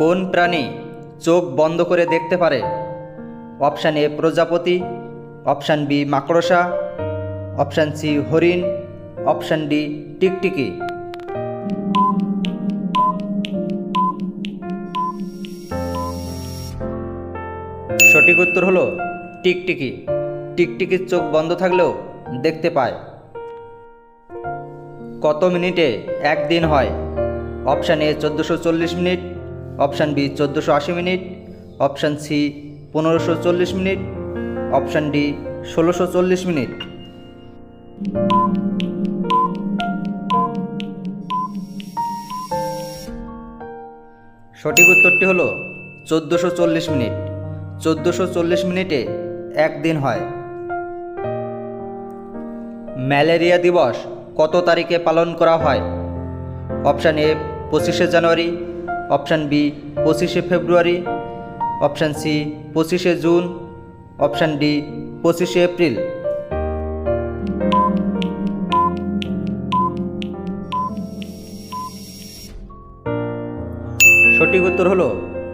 কোন প্রাণী চোখ বন্ধ করে দেখতে পারে? অপশান এ প্রজাপতি, অপশান বি মাকড়সা, অপশান সি হরিণ, অপশান ডি টিকটিকি। সঠিক উত্তর হলো টিকটিকি। টিকটিকির চোখ বন্ধ থাকলেও দেখতে পায়। কত মিনিটে একদিন হয়? Option A 1440 minute, option B 1480 minute, option C 1540 minute, option D 1640 minute. সঠিক উত্তরটি হলো 1440 মিনিট। 1440 মিনিটে একদিন হয়। ম্যালেরিয়া দিবস কত তারিখে পালন করা হয়? অপশান এ 25শে জানুয়ারি, অপশান বি 25শে ফেব্রুয়ারি, অপশান সি 25শে জুন, অপশান ডি 25শে এপ্রিল। সঠিক উত্তর হলো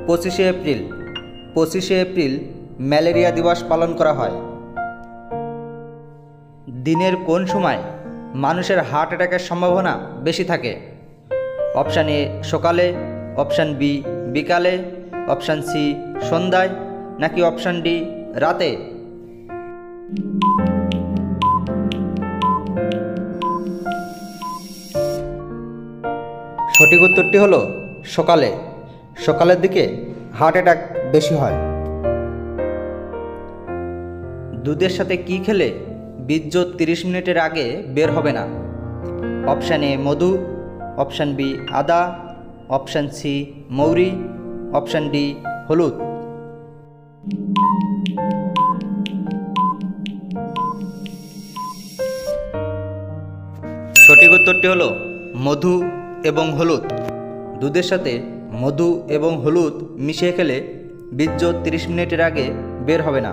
25শে এপ্রিল। 25শে এপ্রিল ম্যালেরিয়া দিবস পালন করা হয়। দিনের কোন সময় মানুষের হার্ট অ্যাটাকের সম্ভাবনা বেশি থাকে? অপশান এ সকালে, অপশান বি বিকালে, অপশান সি সন্ধ্যায়, নাকি অপশান ডি রাতে? সঠিক উত্তরটি হলো সকালে। সকালের দিকে হার্ট অ্যাটাক বেশি হয়। দুধের সাথে কি খেলে বীর্য 30 মিনিটের আগে বের হবে না? অপশান এ মধু, অপশান বি আদা, অপশান সি মৌরি, অপশান ডি হলুদ। সঠিক উত্তরটি হলো মধু এবং হলুদ। দুধের সাথে মধু এবং হলুদ মিশিয়ে খেলে বীর্য 30 মিনিটের আগে বের হবে না।